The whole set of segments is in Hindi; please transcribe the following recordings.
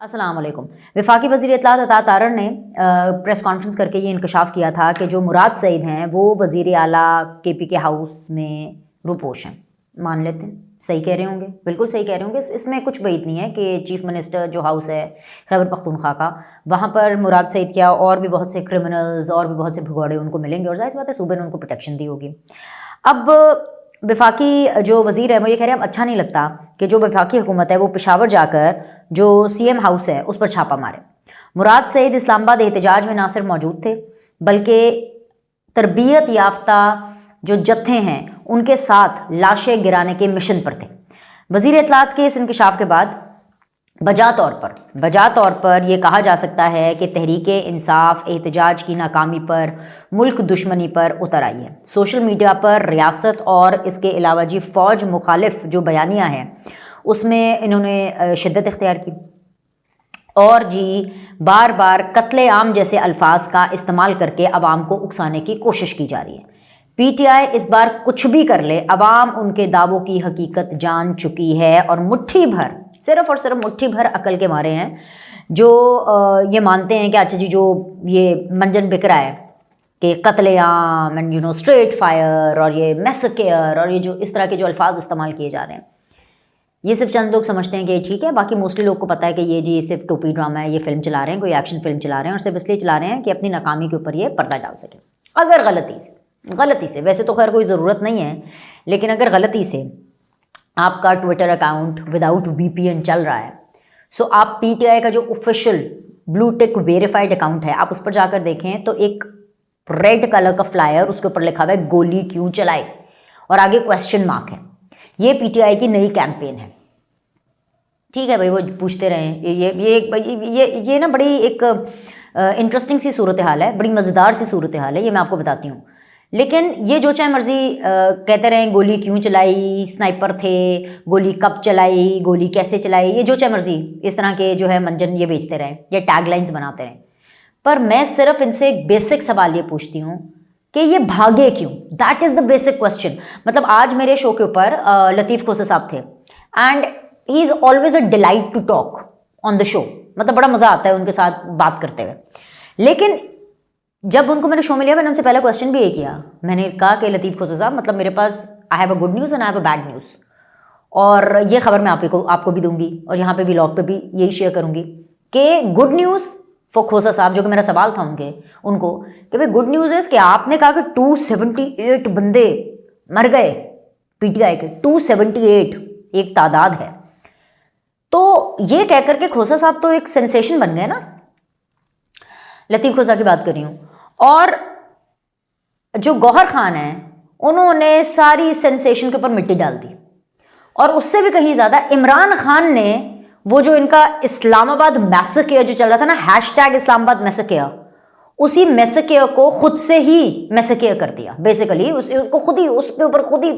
अस्सलाम वालेकुम। वफाकी वज़ीर इत्तलात अता तारड़ ने प्रेस कॉन्फ्रेंस करके ये इंकशाफ किया था कि जो मुराद सईद हैं वो वज़ीर आला KPK हाउस में रूपोश हैं। मान लेते हैं, सही कह रहे होंगे, बिल्कुल सही कह रहे होंगे। इसमें कुछ बैद नहीं है कि चीफ़ मिनिस्टर जो हाउस है खैबर पख्तूनख्वा का, वहाँ पर मुराद सईद क्या और भी बहुत से क्रिमिनल्स और भी बहुत से भगौड़े उनको मिलेंगे और जाहिर सी बात है सूबे ने उनको प्रोटेक्शन दी होगी। अब वफाकी जो वज़ीर है वो ये कह रहे हैं अब अच्छा नहीं लगता कि जो वफाकी हुकूमत है वो पेशावर जाकर जो CM हाउस है उस पर छापा मारे। मुराद सईद इस्लामाबाद एहतजाज में ना सिर्फ मौजूद थे बल्कि तरबियत याफ्ता जो जत्थे हैं उनके साथ लाशें गिराने के मिशन पर थे। वज़ीर इत्तलात के इस इंकशाफ के बाद बजा तौर पर यह कहा जा सकता है कि तहरीके इंसाफ एहतजाज की नाकामी पर मुल्क दुश्मनी पर उतर आई है। सोशल मीडिया पर रियासत और इसके अलावा जी फ़ौज मुखालिफ जो बयानियाँ हैं उसमें इन्होंने शिद्दत इख्तियार की और जी बार बार कत्ले आम जैसे अल्फाज का इस्तेमाल करके अवाम को उकसाने की कोशिश की जा रही है। PTI इस बार कुछ भी कर ले, अवाम उनके दावों की हकीकत जान चुकी है और मुट्ठी भर, सिर्फ और सिर्फ मुट्ठी भर अकल के मारे हैं जो ये मानते हैं कि अच्छा जी जो ये मंजन बिक रहा है कि कत्लेआम एंड स्ट्रेट फायर और ये मैसेकेयर और ये जो इस तरह के जो अल्फाज इस्तेमाल किए जा रहे हैं, ये सिर्फ चंद लोग समझते हैं कि ठीक है, बाकी मोस्टली लोग को पता है कि ये जी सिर्फ टोपी ड्रामा है, ये फिल्म चला रहे हैं, कोई एक्शन फिल्म चला रहे हैं और सिर्फ इसलिए चला रहे हैं कि अपनी नाकामी के ऊपर ये पर्दा डाल सके। अगर गलती से वैसे तो खैर कोई ज़रूरत नहीं है, लेकिन अगर गलती से आपका ट्विटर अकाउंट विदाउट VPN चल रहा है, सो आप PTI का जो official blue tick verified account है आप उस पर जाकर देखें तो एक रेड कलर का फ्लायर, उसके ऊपर लिखा हुआ है गोली क्यों चलाई और आगे क्वेश्चन मार्क है। ये PTI की नई कैंपेन है। ठीक है भाई, वो पूछते रहें, ये ना बड़ी एक इंटरेस्टिंग सी सूरत हाल है, बड़ी मज़ेदार सी सूरत हाल है, ये मैं आपको बताती हूँ। लेकिन ये जो चाहे मर्जी कहते रहें गोली क्यों चलाई, स्नाइपर थे, गोली कब चलाई, गोली कैसे चलाई, ये जो चाहे मर्जी इस तरह के जो है मंजन ये बेचते रहें या टैगलाइंस बनाते रहें, पर मैं सिर्फ इनसे एक बेसिक सवाल ये पूछती हूँ कि ये भागे क्यों। That is the basic question. मतलब आज मेरे शो के ऊपर लतीफ़ खोसा साहब थे and he is always a delight to talk on the show. मतलब बड़ा मज़ा आता है उनके साथ बात करते हुए। लेकिन जब उनको मैंने शो में लिया, मैंने उनसे पहला क्वेश्चन भी ये किया, मैंने कहा कि लतीफ़ खोसा साहब, मतलब मेरे पास I have a good news and I have a bad news, और ये खबर मैं आपको भी दूंगी और यहाँ पे व्लॉग पे भी यही शेयर करूँगी कि गुड न्यूज़ फॉर खोसा साहब, जो कि मेरा सवाल था उनको कि भाई गुड न्यूज़ इज़ कि आपने कहा कि 278 बंदे मर गए PTI के, 278 एक तादाद है, तो ये कहकर के खोसा साहब तो एक सेंसेशन बन गए ना। लतीफ़ खोसा की बात कर रही हूँ। और जो गौहर खान है उन्होंने सारी सेंसेशन के ऊपर मिट्टी डाल दी, और उससे भी कहीं ज़्यादा इमरान खान ने वो जो इनका इस्लामाबाद मैसेकेयर जो चल रहा था ना, #इस्लामाबाद मैसेकेयर, उसी मैसेकेयर को खुद से ही मैसेकेयर कर दिया। बेसिकली उसको खुद ही, उसके ऊपर खुद ही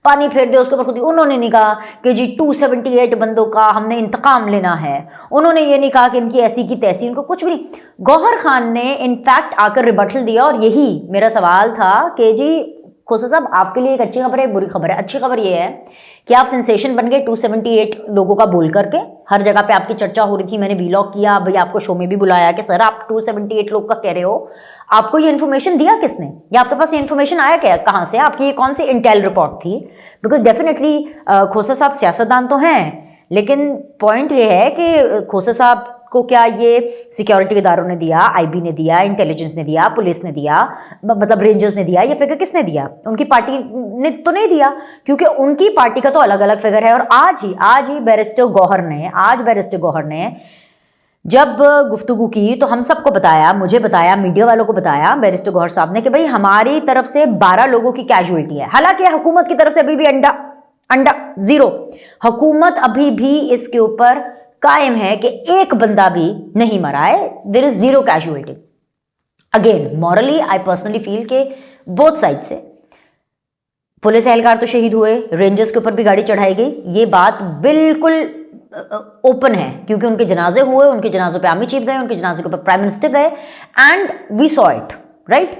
पानी फेर दिया, उसके ऊपर खुद ही। उन्होंने नहीं कहा कि जी 278 बंदों का हमने इंतकाम लेना है, उन्होंने ये नहीं कहा कि इनकी ऐसी की तैसी, उनको कुछ भी नहीं। गौहर खान ने इनफैक्ट आकर रिबटल दिया, और यही मेरा सवाल था कि जी खोसा साहब आपके लिए एक अच्छी खबर है, एक बुरी खबर है। अच्छी खबर ये है कि आप सेंसेशन बन गए 278 लोगों का बोल करके, हर जगह पे आपकी चर्चा हो रही थी, मैंने व्लॉग किया, भाई आपको शो में भी बुलाया कि सर आप 278 लोग का कह रहे हो, आपको ये इन्फॉर्मेशन दिया किसने, या आपके पास ये इन्फॉर्मेशन आया क्या, कहाँ से, आपकी ये कौन सी इंटेल रिपोर्ट थी। बिकॉज डेफिनेटली खोसा साहब सियासतदान तो हैं, लेकिन पॉइंट ये है कि खोसा साहब को क्या ये सिक्योरिटी इदारों ने दिया, IB ने दिया, इंटेलिजेंस ने दिया, पुलिस ने दिया, मतलब रेंजर्स ने दिया, या फिगर किसने दिया, उनकी पार्टी ने तो नहीं दिया, क्योंकि उनकी पार्टी का तो अलग अलग फिगर है। और आज ही बैरिस्टर गौहर ने जब गुफ्तगू की तो हम सबको बताया, मुझे बताया, मीडिया वालों को बताया बैरिस्टर गौहर साहब ने कि भाई हमारी तरफ से 12 लोगों की कैजुअलिटी है। हालांकि हुकूमत की तरफ से अभी भी अंडा जीरो, हुकूमत अभी भी इसके ऊपर कायम है कि एक बंदा भी नहीं मरा है, there is zero casualty. Again morally I personally feel के बोथ साइड से पुलिस एहलकार तो शहीद हुए, रेंजर्स के ऊपर भी गाड़ी चढ़ाई गई, ये बात बिल्कुल ओपन है, क्योंकि उनके जनाजे हुए, उनके जनाजों पे आर्मी चीफ गए, उनके जनाजे के ऊपर प्राइम मिनिस्टर गए, and we saw it, right.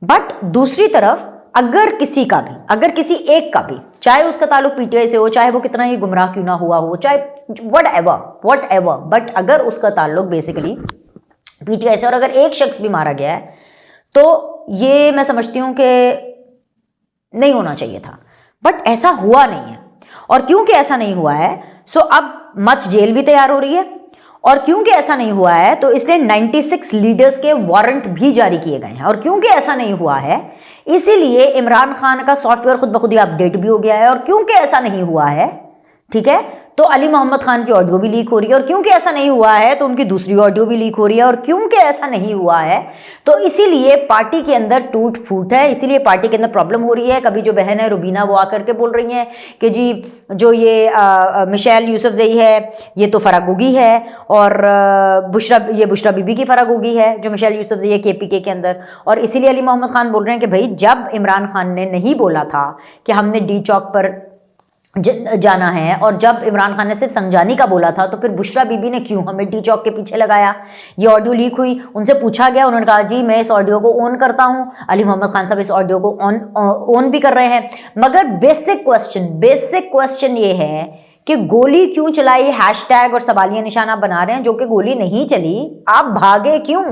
But दूसरी तरफ अगर किसी एक का भी चाहे उसका ताल्लुक पीटीआई से हो, चाहे वो कितना ही गुमराह क्यों ना हुआ हो, चाहे वट एवर, बट अगर उसका ताल्लुक बेसिकली पीटीआई से और अगर एक शख्स भी मारा गया है तो ये मैं समझती हूँ कि नहीं होना चाहिए था, बट ऐसा हुआ नहीं है। और क्योंकि ऐसा नहीं हुआ है सो अब मच जेल भी तैयार हो रही है, और क्योंकि ऐसा नहीं हुआ है तो इसलिए 96 लीडर्स के वारंट भी जारी किए गए हैं, और क्योंकि ऐसा नहीं हुआ है इसीलिए इमरान खान का सॉफ्टवेयर खुद ब खुद ही अपडेट भी हो गया है, और क्योंकि ऐसा नहीं हुआ है, ठीक है, तो अली मोहम्मद खान की ऑडियो भी लीक हो रही है, और क्योंकि ऐसा नहीं हुआ है तो उनकी दूसरी ऑडियो भी लीक हो रही है, और क्योंकि ऐसा नहीं हुआ है तो इसीलिए पार्टी के अंदर टूट फूट है, इसीलिए पार्टी के अंदर प्रॉब्लम हो रही है। कभी जो बहन है रुबीना वो आकर के बोल रही हैं कि जी जो ये मिशेल यूसुफजई है ये तो फरागोगी है, और बुशरा बीबी की फरागोगी है जो मिशेल यूसुफजई है केपीके के अंदर, और इसीलिए अली मोहम्मद खान बोल रहे हैं कि भाई जब इमरान खान ने नहीं बोला था कि हमने डी चौक पर जाना है, और जब इमरान खान ने सिर्फ संजानी का बोला था तो फिर बुशरा बीबी ने क्यों हमें टी चौक के पीछे लगाया। ये ऑडियो लीक हुई, उनसे पूछा गया, उन्होंने कहा जी मैं इस ऑडियो को ऑन करता हूं, अली मोहम्मद खान साहब इस ऑडियो को ऑन भी कर रहे हैं, मगर बेसिक क्वेश्चन ये है कि गोली क्यों चलाई, हैशटैग और सवालिया निशाना बना रहे हैं जो कि गोली नहीं चली, आप भागे क्यों।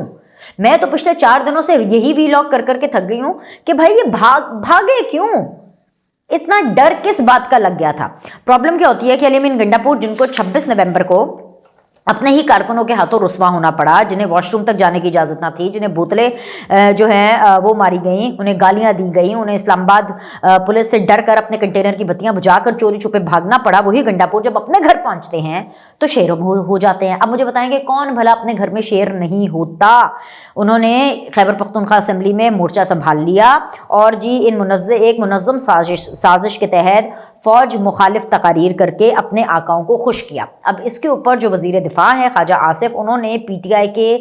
मैं तो पिछले 4 दिनों से यही वीलॉग कर करके थक गई हूं कि भाई ये भागे क्यों, इतना डर किस बात का लग गया था। प्रॉब्लम क्या होती है कि अली अमीन गंडापुर जिनको 26 नवंबर को अपने ही कारकुनों के हाथों रुस्वा होना पड़ा, जिन्हें वॉशरूम तक जाने की इजाजत ना थी, जिन्हें बोतलें जो हैं वो मारी गई, उन्हें गालियां दी गई, उन्हें इस्लामाबाद पुलिस से डर कर अपने कंटेनर की बत्तियां बुझाकर चोरी छुपे भागना पड़ा, वही गंडापुर जब अपने घर पहुंचते हैं तो शेर हो जाते हैं। अब मुझे बताएंगे कौन भला अपने घर में शेर नहीं होता। उन्होंने खैबर पख्तूनख्वा असेंबली में मोर्चा संभाल लिया और जी एक मुनज़्ज़म साजिश के तहत फौज मुखालिफ तकारीर करके अपने आकाओं को खुश किया। अब इसके ऊपर जो वजीर दिफा है ख्वाजा आसिफ, उन्होंने पीटीआई के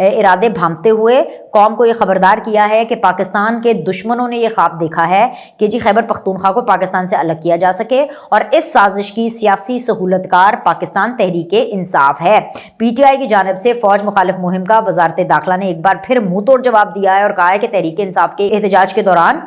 इरादे भांपते हुए कौम को यह खबरदार किया है कि पाकिस्तान के दुश्मनों ने यह ख्वाब देखा है कि जी खैबर पख्तूनख्वा को पाकिस्तान से अलग किया जा सके, और इस साजिश की सियासी सहूलतकार पाकिस्तान तहरीक इंसाफ है। पीटीआई की जानिब से फौज मुखालिफ मुहिम का वजारत दाखिला ने एक बार फिर मुंह तोड़ जवाब दिया है और कहा है कि तहरीक इंसाफ के एहतजाज के दौरान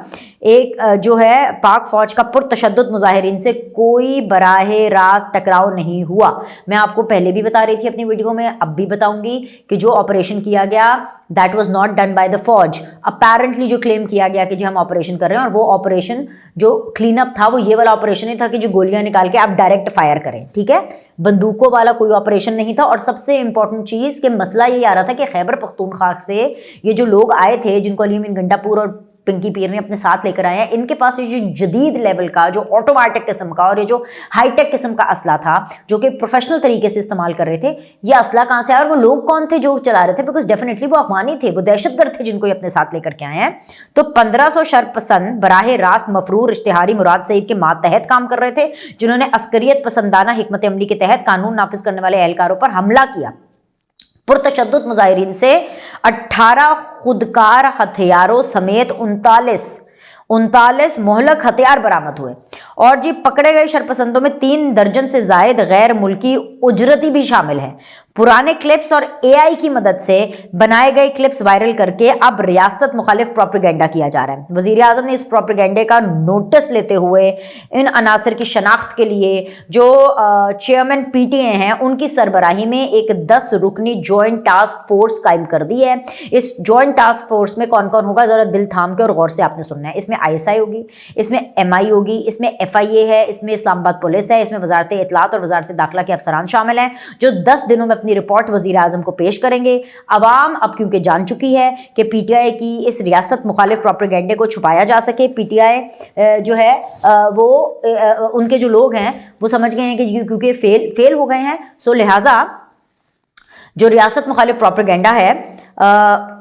एक जो है पाक फौज का पुरतशद्दुद मुजाहिरीन से कोई बराहे रास्त टकराव नहीं हुआ। मैं आपको पहले भी बता रही थी अपनी वीडियो में, अब भी बताऊंगी कि जो ऑपरेशन किया गया that was not done by the फौज। अपेरेंटली जो क्लेम किया गया कि जी हम ऑपरेशन कर रहे हैं, और वो ऑपरेशन जो क्लीन अप था वो ये वाला ऑपरेशन ही था कि जो गोलियां निकाल के आप डायरेक्ट फायर करें, ठीक है, बंदूकों वाला कोई ऑपरेशन नहीं था। और सबसे इंपॉर्टेंट चीज कि मसला ये आ रहा था कि खैबर पख्तूनख्वा से ये जो लोग आए थे जिनको अली अमीन गंडापुर और पिंकी पीर ने अपने साथ लेकर आए हैं, इनके पास ये जो जदीद लेवल का जो ऑटोमेटिक किस्म का और ये जो हाईटेक किस्म का असला था जो कि प्रोफेशनल तरीके से इस्तेमाल कर रहे थे, ये असला कहां से आया और वो लोग कौन थे जो चला रहे थे, बिकॉज डेफिनेटली वो अफगानी थे, वो दहशतगर्द थे जिनको ये अपने साथ लेकर के आए हैं। तो 1500 शरपसंद बराह रास्त मफरूर इश्तिहारी मुराद सईद के मातहत काम कर रहे थे, जिन्होंने अस्करियत पसंदाना हिकमत अमली के तहत कानून नाफिज करने वाले एहलकारों पर हमला किया। पुरतशद्दुद मुजाहिरीन से 18 खुदकार हथियारों समेत 39 मोहलक हथियार बरामद हुए, और जी पकड़े गए शरपसंदों में 3 दर्जन से जायद गैर मुल्की उजरती भी शामिल हैं। पुराने क्लिप्स और एआई की मदद से बनाए गए क्लिप्स वायरल करके अब रियासत मुखालिफ प्रोपेगेंडा किया जा रहा है। वजीर आजम ने इस प्रोपेगेंडे का नोटिस लेते हुए इन अनासर की शनाख्त के लिए जो चेयरमैन पीटीए हैं उनकी सरबराही में एक 10 रुकनी ज्वाइंट टास्क फोर्स कायम कर दी है। इस ज्वाइंट टास्क फोर्स में कौन कौन होगा, जरा दिल थाम के और गौर से आपने सुनना है। इसमें ISI होगी, इसमें MI होगी, इसमें FIA है, इसमें इस्लामाबाद पुलिस है, इसमें वजारत इत्तलात और वजारत दाखिला के अफसरान शामिल हैं, जो 10 दिनों में अपनी रिपोर्ट वजीर आजम को पेश करेंगे। अवाम अब क्योंकि जान चुकी है कि पीटीआई की इस रियासत मुखालिफ प्रोपेगेंडे को छुपाया जा सके, पीटीआई जो है वो उनके जो लोग हैं वो समझ गए हैं कि क्योंकि फेल हो गए हैं, सो लिहाजा जो रियासत मुखालिफ प्रोपेगेंडा है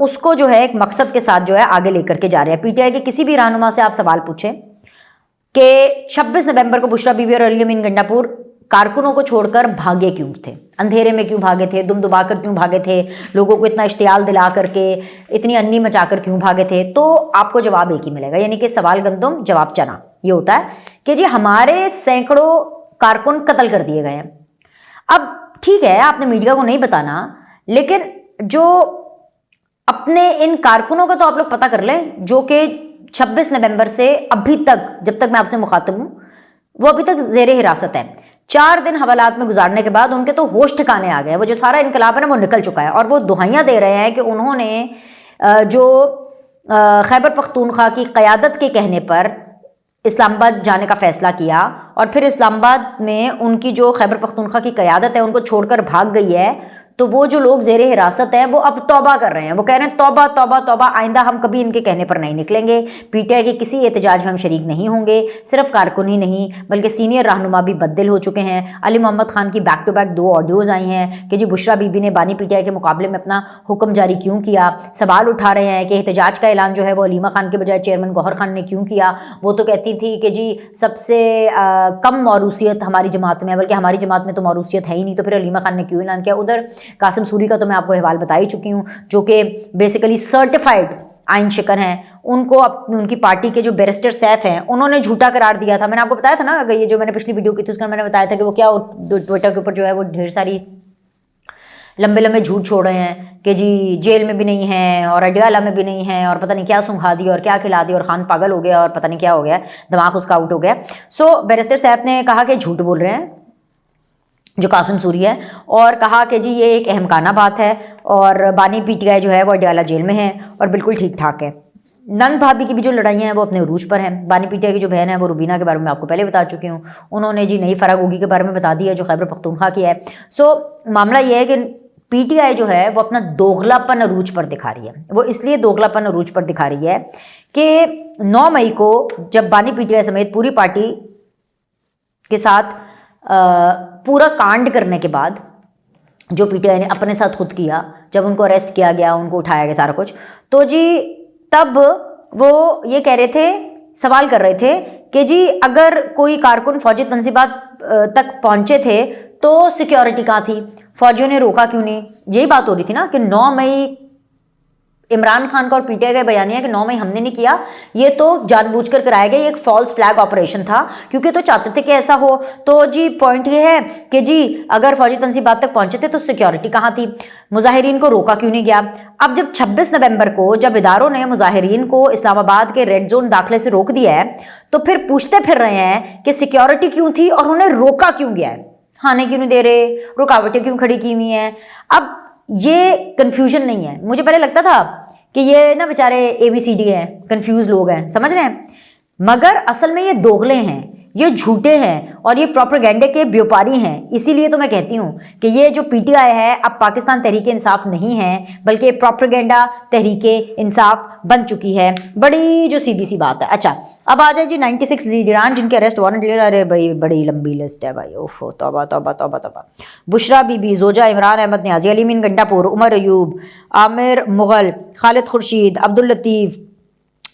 उसको जो है एक मकसद के साथ जो है आगे लेकर के जा रहे हैं। पीटीआई के किसी भी रहनुमा से आप सवाल पूछें कि 26 नवंबर को बुशरा बीबी और अली अमीन गंडापुर कारकुनों को छोड़कर भागे क्यों थे, अंधेरे में क्यों भागे थे, दुम दुबाकर क्यों भागे थे, लोगों को इतना इश्तियाल दिला करके इतनी अन्नी मचाकर क्यों भागे थे, तो आपको जवाब एक ही मिलेगा, यानी कि सवाल गंदुम जवाब चना। ये होता है कि जी हमारे सैकड़ों कारकुन कत्ल कर दिए गए हैं। अब ठीक है आपने मीडिया को नहीं बताना, लेकिन जो अपने इन कारकुनों का तो आप लोग पता कर लें जो कि 26 नवंबर से अभी तक, जब तक मैं आपसे मुखातिब हूं, वो अभी तक जेर हिरासत है। 4 दिन हवालात में गुजारने के बाद उनके तो होश ठिकाने आ गए, वो जो सारा इनकलाब है ना वो निकल चुका है। और वो दुहाइयाँ दे रहे हैं कि उन्होंने जो खैबर पख्तूनख्वा की क़यादत के कहने पर इस्लामाबाद जाने का फ़ैसला किया और फिर इस्लामाबाद में उनकी जो खैबर पख्तूनख्वा की क़यादत है उनको छोड़कर भाग गई है, तो वो जो लोग ज़ेरे हिरासत हैं वो अब तौबा कर रहे हैं। वो कह रहे हैं तौबा तौबा तौबा, आइंदा हम कभी इनके कहने पर नहीं निकलेंगे, पीटीआई के किसी एहतजाज में हम शरीक नहीं होंगे। सिर्फ कारकुन ही नहीं बल्कि सीनियर रहनुमा भी बददिल हो चुके हैं। अली मोहम्मद खान की बैक टू बैक 2 ऑडियोज़ आई हैं कि जी बुशरा बीबी ने बानी पीटीआई के मुकाबले में अपना हुक्म जारी क्यों किया। सवाल उठा रहे हैं कि एहतजाज का ऐलान जो है वो अलीमा खान के बजाय चेयरमैन गौहर खान ने क्यों किया। वो तो कहती थी कि जी सबसे कम मौरूसियत हमारी जमात में है, बल्कि हमारी जमात में तो मौरूसियत है ही नहीं, तो फिर अलीमा खान ने क्यों ऐलान किया। उधर कासिम सूरी का तो मैं आपको हवाल बता ही चुकी हूँ, जो कि बेसिकली सर्टिफाइड आइन शिकन हैं। उनको उनकी पार्टी के जो बैरिस्टर सैफ हैं उन्होंने झूठा करार दिया था। मैंने आपको बताया था ना, अगर ये जो मैंने पिछली वीडियो की थी उसका मैंने बताया था कि वो क्या ट्विटर के ऊपर जो है वो ढेर सारी लंबे लंबे झूठ छोड़ रहे हैं कि जी जेल में भी नहीं है और अडियाला में भी नहीं है और पता नहीं क्या सुंघा दी और क्या खिला दी और खान पागल हो गया और पता नहीं क्या हो गया, दिमाग उसका आउट हो गया। सो बैरिस्टर सैफ ने कहा कि झूठ बोल रहे हैं जो कासिम सूरी है, और कहा कि जी ये एक अहमकाना बात है और बानी पीटीआई जो है वो अडियाला जेल में है और बिल्कुल ठीक ठाक है। नंद भाभी की भी जो लड़ाइयाँ हैं वो अपने उरूज पर हैं। बानी पीटीआई की जो बहन है वो रुबीना के बारे में आपको पहले बता चुकी हूँ, उन्होंने जी नई फराग होगी के बारे में बता दी है जो खैबर पख्तूनख्वा की है। सो मामला ये है कि पीटीआई जो है वो अपना दोगलापन अरूज पर दिखा रही है। वो इसलिए दोगलापन अरूज पर दिखा रही है कि 9 मई को जब बानी पीटीआई समेत पूरी पार्टी के साथ पूरा कांड करने के बाद जो पीटीआई ने अपने साथ खुद किया, जब उनको अरेस्ट किया गया, उनको उठाया गया सारा कुछ, तो जी तब वो ये कह रहे थे, सवाल कर रहे थे कि जी अगर कोई कारकुन फौजी तंजीबात तक पहुंचे थे तो सिक्योरिटी कहाँ थी, फौजियों ने रोका क्यों नहीं। यही बात हो रही थी ना कि 9 मई इमरान खान का और पीटीआई का बयानिया कि 9 मई हमने नहीं किया, ये तो जानबूझकर कराया गया, ये एक फॉल्स फ्लैग ऑपरेशन था क्योंकि तो चाहते थे कि ऐसा हो। तो जी पॉइंट ये है कि जी अगर फौजी तंजीबात तक पहुंचे थे तो सिक्योरिटी कहाँ थी, मुजाहिरीन को रोका क्यों नहीं गया। अब जब 26 नवंबर को जब इदारों ने मुजाहिरीन को इस्लामाबाद के रेड जोन दाखिले से रोक दिया है तो फिर पूछते फिर रहे हैं कि सिक्योरिटी क्यों थी और उन्हें रोका क्यों गया है, खाने क्यों नहीं दे रहे, रुकावटें क्यों खड़ी की हुई हैं। अब ये कंफ्यूजन नहीं है, मुझे पहले लगता था कि ये ना बेचारे ABCD हैं, कंफ्यूज लोग हैं, समझ रहे हैं, मगर असल में ये दोगले हैं, ये झूठे हैं और ये प्रोपेगेंडे के व्यापारी हैं। इसीलिए तो मैं कहती हूँ कि ये जो पीटीआई है अब पाकिस्तान तहरीक इंसाफ नहीं है बल्कि प्रोपेगेंडा तहरीक इंसाफ बन चुकी है। बड़ी जो सीधी सी बात है। अच्छा अब आ जाए जी 96 लीडरान जिनके अरेस्ट वारंट ले। अरे बड़ी बड़ी लंबी लिस्ट है भाई, ओफो तौबा तौबा तौबा तौबा। बुशरा बीबी, जोजा इमरान अहमद न्याजी, अली मीन गंडापुर, उमर अयूब, आमिर मुगल, खालिद खुर्शीद, अब्दुल लतीफ़,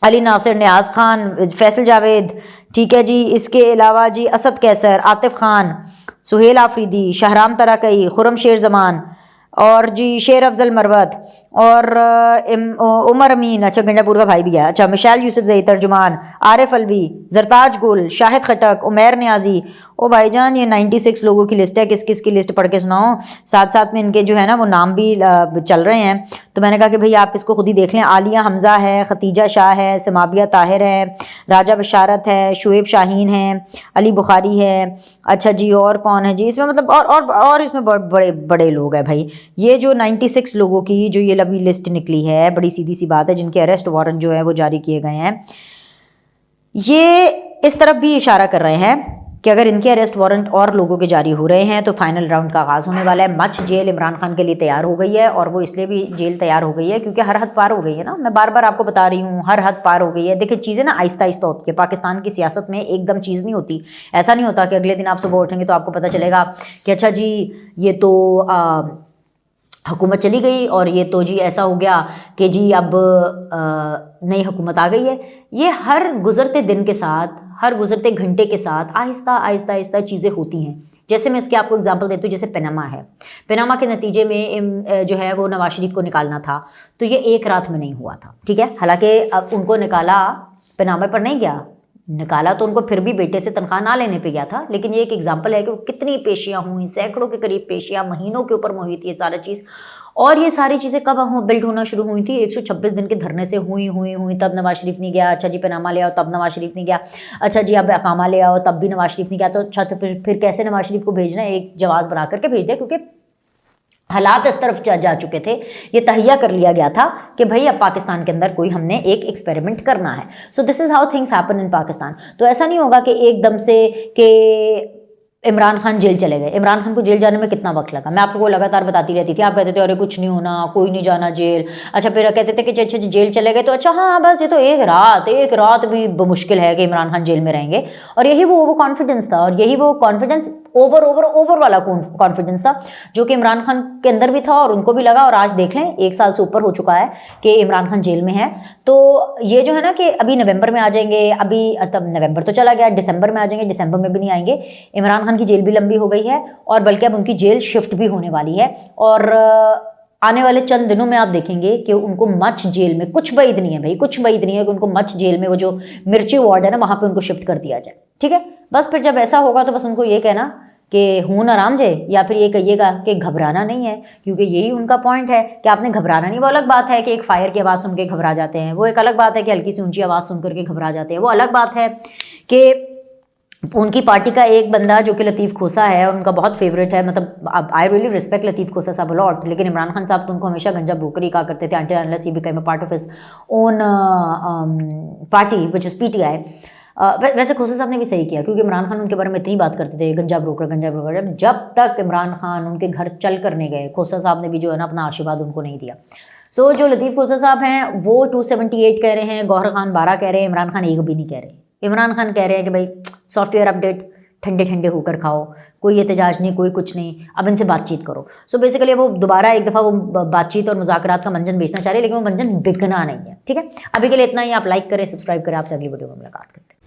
अली नासिर, न्याज खान, फैसल जावेद, ठीक है जी। इसके अलावा जी असद कैसर, आतिफ खान, सुहेल आफरीदी, शहराम तराकई, खुरम शेर जमान और जी शेर अफजल मरवत और उमर अमीन, अच्छा गंडापुर का भाई भी है, अच्छा मिशेल यूसुफ जई, तर्जुमान आरिफ अलवी, जरताज गुल, शाहिद खटक, उमैर न्याजी। ओ भाईजान ये 96 लोगों की लिस्ट है, किस किस की लिस्ट पढ़ के सुनाओ, साथ साथ में इनके जो है ना वो नाम भी चल रहे हैं। तो मैंने कहा कि भाई आप इसको खुद ही देख लें। आलिया हमज़ा है, खतीजा शाह है, समाबिया ताहिर है, राजा बशारत है, शुएब शाहीन है, अली बुखारी है, अच्छा जी और कौन है जी इसमें, मतलब और इसमें बड़े बड़े लोग हैं भाई। ये जो 96 लोगों की जो ये लंबी लिस्ट निकली है, बड़ी सीधी सी बात है, जिनके अरेस्ट वारंट जो है वो जारी किए गए हैं, ये इस तरफ भी इशारा कर रहे हैं कि अगर इनके अरेस्ट वारंट और लोगों के जारी हो रहे हैं तो फाइनल राउंड का आगाज़ होने वाला है। मच जेल इमरान खान के लिए तैयार हो गई है और वो इसलिए भी जेल तैयार हो गई है क्योंकि हर हद पार हो गई है ना। मैं बार बार आपको बता रही हूँ, हर हद पार हो गई है। देखिए चीज़ें ना आहिस्ता आहिस्ता होती है, पाकिस्तान की सियासत में एकदम चीज़ नहीं होती। ऐसा नहीं होता कि अगले दिन आप सुबह उठेंगे तो आपको पता चलेगा कि अच्छा जी ये तो हुकूमत चली गई और ये तो जी ऐसा हो गया कि जी अब नई हुकूमत आ गई है। ये हर गुजरते दिन के साथ, हर गुजरते घंटे के साथ आहिस्ता आहिस्ता आहिस्ता चीज़ें होती हैं। जैसे मैं इसके आपको एग्जांपल देती हूँ, जैसे पनामा है, पनामा के नतीजे में जो है वो नवाज शरीफ को निकालना था तो ये एक रात में नहीं हुआ था, ठीक है। हालांकि अब उनको निकाला पनामा पर नहीं गया, निकाला तो उनको फिर भी बेटे से तनख्वाह ना लेने पे गया था, लेकिन ये एक एग्जांपल है कि कितनी पेशियाँ हुई, सैकड़ों के करीब पेशियाँ, महीनों के ऊपर मुहित ये सारा चीज़। और ये सारी चीज़ें कब बिल्ड होना शुरू हुई थी? 126 दिन के धरने से हुई तब नवाज शरीफ नहीं गया। अच्छा जी पनामा ले आओ तब नवाज शरीफ नहीं गया। अच्छा जी अब अकामा ले आओ तब भी नवाज शरीफ नहीं गया। तो अच्छा तो फिर कैसे नवाज शरीफ को भेजना है? एक जवाब बना करके भेज दिया, क्योंकि हालात इस तरफ जा चुके थे, ये तहिया कर लिया गया था कि भाई अब पाकिस्तान के अंदर कोई हमने एक एक्सपेरिमेंट करना है। So this is how things happen in Pakistan. तो ऐसा नहीं होगा कि एकदम से कि इमरान खान जेल चले गए। इमरान खान को जेल जाने में कितना वक्त लगा? मैं आपको लगातार बताती रहती थी, आप कहते थे अरे कुछ नहीं होना, कोई नहीं जाना जेल। अच्छा फिर कहते थे कि अच्छा जेल चले गए तो अच्छा हाँ बस ये तो एक रात भी मुश्किल है कि इमरान खान जेल में रहेंगे। और यही वो कॉन्फिडेंस था, और यही वो कॉन्फिडेंस ओवर वाला कॉन्फिडेंस था जो कि इमरान खान के अंदर भी था और उनको भी लगा। और आज देख लें 1 साल से ऊपर हो चुका है कि इमरान खान जेल में है। तो ये जो है ना कि अभी नवंबर में आ जाएंगे, अभी तब नवंबर तो चला गया, दिसंबर में आ जाएंगे, दिसंबर में भी नहीं आएंगे। इमरान खान की जेल भी लंबी हो गई है और बल्कि अब उनकी जेल शिफ्ट भी होने वाली है। और आने वाले चंद दिनों में आप देखेंगे कि उनको मच जेल में, कुछ बैद नहीं है भाई, कुछ बैद नहीं है कि उनको मच जेल में वो जो मिर्ची वार्ड है ना वहाँ पे उनको शिफ्ट कर दिया जाए। ठीक है, बस फिर जब ऐसा होगा तो बस उनको ये कहना कि हूँ ना राम जे, या फिर ये कहिएगा कि घबराना नहीं है, क्योंकि यही उनका पॉइंट है कि आपने घबराना नहीं। वो अलग बात है कि एक फायर की आवाज़ सुन के घबरा जाते हैं, वो एक अलग बात है कि हल्की सी ऊंची आवाज़ सुन करके घबरा जाते हैं, वो अलग बात है कि उनकी पार्टी का एक बंदा जो कि लतीफ़ खोसा है, उनका बहुत फेवरेट है, मतलब आई रियली रिस्पेक्ट लतीफ़ खोसा साहब लॉट, लेकिन इमरान खान साहब तो उनको हमेशा गंजा ब्रोकर ही कहा करते थे until unless he became a part of his own party which is PTI। वैसे खोसा साहब ने भी सही किया, क्योंकि इमरान खान उनके बारे में इतनी बात करते थे गंजा ब्रोकर। जब तक इमरान खान उनके घर चल करने गए, खोसा साहब ने भी जो है ना अपना आशीर्वाद उनको नहीं दिया। सो जो लतीफ़ खोसा साहब हैं वो 278 कह रहे हैं, गौहर खान 12 कह रहे हैं, इमरान खान एक भी नहीं कह रहे। इमरान खान कह रहे हैं कि भाई सॉफ्टवेयर अपडेट ठंडे ठंडे होकर खाओ, कोई एहतजाज नहीं, कोई कुछ नहीं, अब इनसे बातचीत करो। सो बेसिकली वो दोबारा एक दफ़ा वो बातचीत और मुज़ाकरात का मंजन बेचना चाह रहे हैं, लेकिन वो मंजन बिकना नहीं है। ठीक है, अभी के लिए इतना ही। आप लाइक करें, सब्सक्राइब करें, आपसे अगली वीडियो में मुलाकात करते हैं।